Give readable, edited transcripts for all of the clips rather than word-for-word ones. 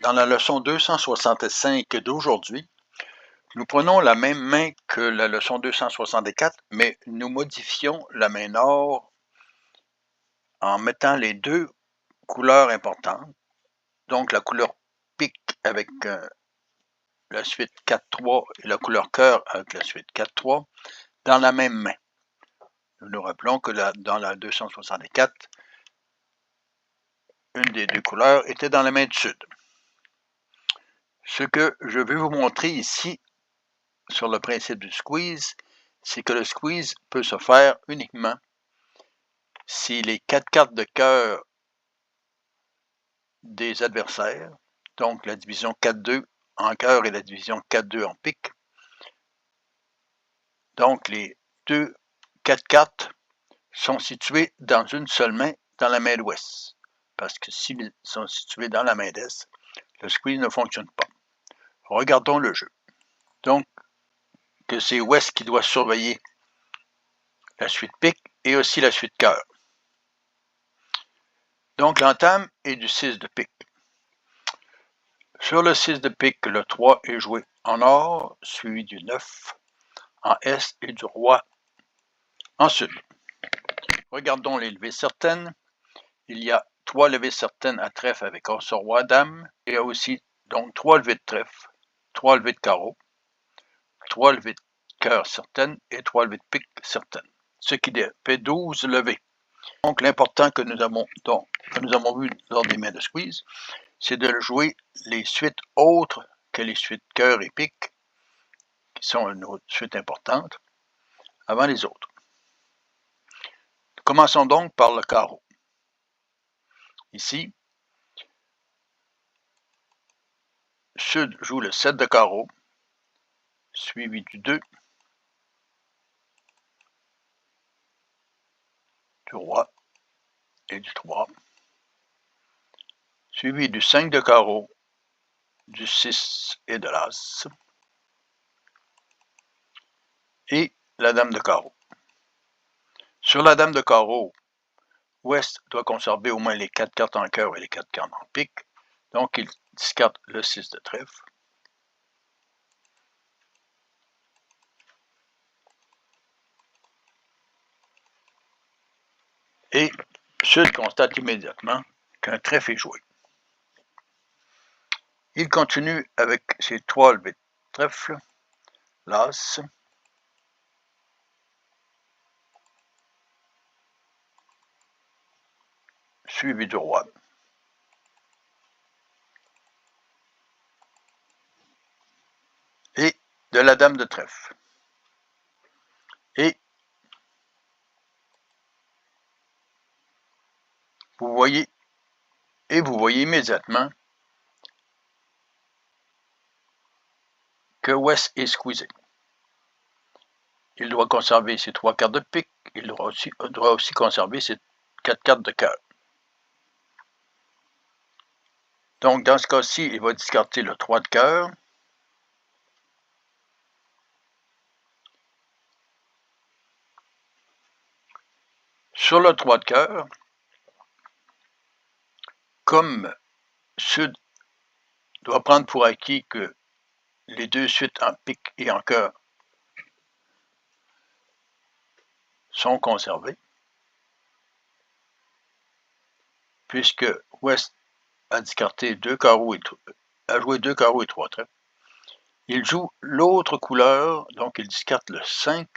Dans la leçon 265 d'aujourd'hui, nous prenons la même main que la leçon 264, mais nous modifions la main nord en mettant les deux couleurs importantes, donc la couleur pique avec la suite 4-3 et la couleur cœur avec la suite 4-3, dans la même main. Nous nous rappelons que dans la 264, une des deux couleurs était dans la main du sud. Ce que je veux vous montrer ici, sur le principe du squeeze, c'est que le squeeze peut se faire uniquement si les 4 cartes de cœur des adversaires, donc la division 4-2 en cœur et la division 4-2 en pique, donc les 4 cartes sont situées dans une seule main, dans la main d'ouest. Parce que s'ils sont situés dans la main d'est, le squeeze ne fonctionne pas. Regardons le jeu. Donc, que c'est ouest qui doit surveiller la suite pique et aussi la suite cœur. Donc, l'entame est du 6 de pique. Sur le 6 de pique, le 3 est joué en or, suivi du 9 en est et du roi en sud. Regardons les levées certaines. Il y a 3 levées certaines à trèfle avec as roi dame. Il y a aussi donc 3 levées de trèfle, 3 levées de carreau, 3 levées de cœur certaines et 3 levées de pique certaines. Ce qui fait 12 levées. Donc l'important que nous avons vu lors des mains de squeeze, c'est de jouer les suites autres que les suites cœur et pique, qui sont une autre suite importante, avant les autres. Commençons donc par le carreau. Ici, sud joue le 7 de carreau, suivi du 2, du roi et du 3, suivi du 5 de carreau, du 6 et de l'as, et la dame de carreau. Sur la dame de carreau, ouest doit conserver au moins les 4 cartes en cœur et les 4 cartes en pique, donc il discarte le 6 de trèfle. Et sud constate immédiatement qu'un trèfle est joué. Il continue avec ses 3 levées de trèfle, l'as, suivi du roi. Et de la dame de trèfle. Et vous voyez immédiatement que ouest est squeezé. Il doit conserver ses 3 cartes de pique, il doit aussi conserver ses 4 cartes de cœur. Donc dans ce cas-ci, il va discarter le 3 de cœur, sur le 3 de cœur, comme sud doit prendre pour acquis que les deux suites en pique et en cœur sont conservées, puisque ouest a discarté 2 carreaux a joué 2 carreaux et 3 trèfles. Il joue l'autre couleur, donc il discarte le 5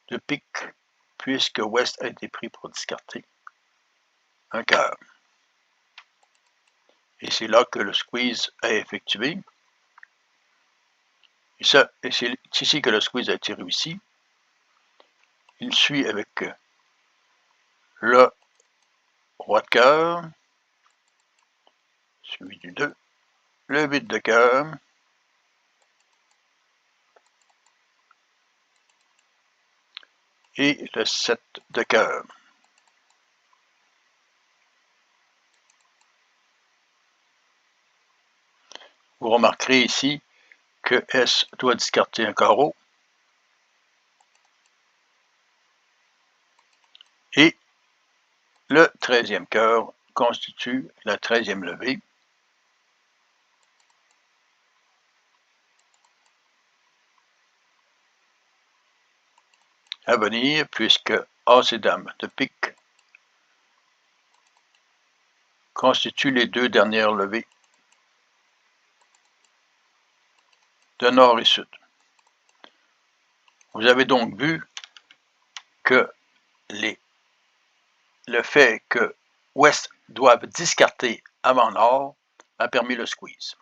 de pique, puisque ouest a été pris pour discarter un cœur. Et c'est là que le squeeze est effectué. Et c'est ici que le squeeze a été réussi. Il suit avec le roi de cœur, suivi du 2, le 8 de cœur, et le 7 de cœur. Vous remarquerez ici que S doit discarter un carreau et le 13e cœur constitue la 13e levée à venir, puisque As et Dame de pique constituent les deux dernières levées de nord et sud. Vous avez donc vu que le fait que Ouest doive discarter avant Nord a permis le squeeze.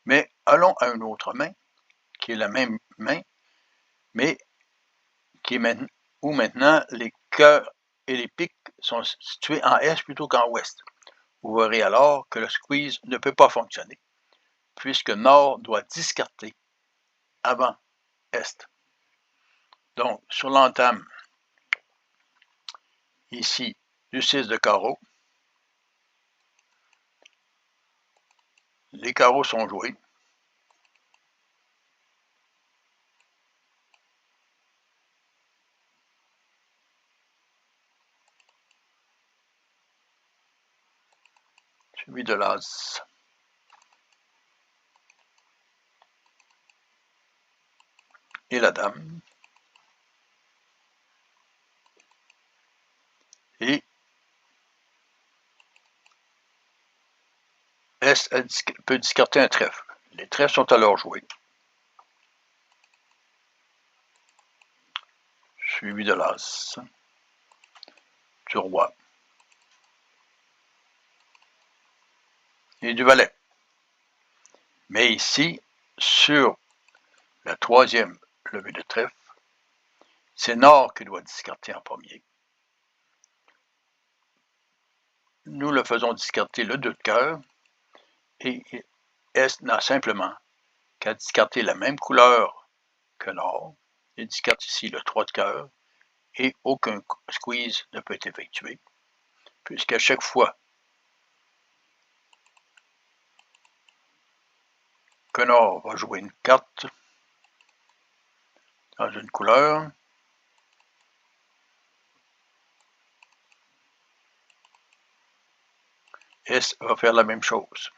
Mais allons à une autre main, qui est la même main, mais où maintenant les cœurs et les piques sont situés en Est plutôt qu'en Ouest. Vous verrez alors que le squeeze ne peut pas fonctionner, puisque Nord doit discarter avant Est. Donc, sur l'entame, ici, du 6 de carreau, les carreaux sont joués. Suivi de l'As. Et la Dame. Et Est peut discarter un trèfle. Les trèfles sont alors joués. Suivi de l'As. Du Roi. Et du Valet. Mais ici, sur la troisième levée de trèfle, c'est Nord qui doit discarter en premier. Nous le faisons discarter le 2 de cœur, et Est n'a simplement qu'à discarter la même couleur que Nord. Il discarte ici le 3 de cœur, et aucun squeeze ne peut être effectué, puisqu'à chaque fois que Nord va jouer une carte dans une couleur, Est va faire la même chose.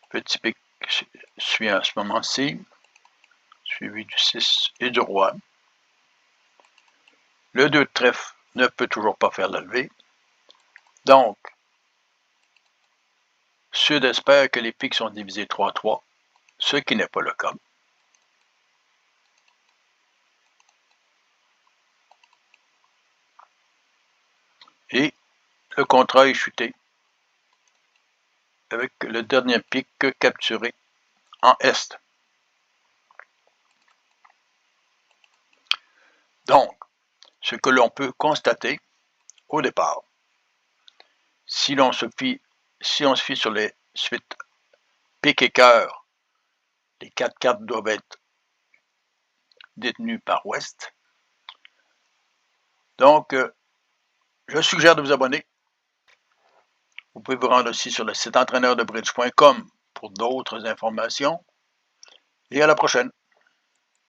Petit pic suit à ce moment-ci, suivi du 6 et du Roi. Le 2 de trèfle ne peut toujours pas faire la levée. Donc, Sud espère que les pics sont divisés 3-3, ce qui n'est pas le cas. Et le contrat est chuté avec le dernier pic capturé en Est. Donc, ce que l'on peut constater au départ, si on se fie sur les suites pique et cœur, les 4 cartes doivent être détenues par Ouest. Donc, je suggère de vous abonner. Vous pouvez vous rendre aussi sur le site entraîneurdebridge.com pour d'autres informations. Et à la prochaine.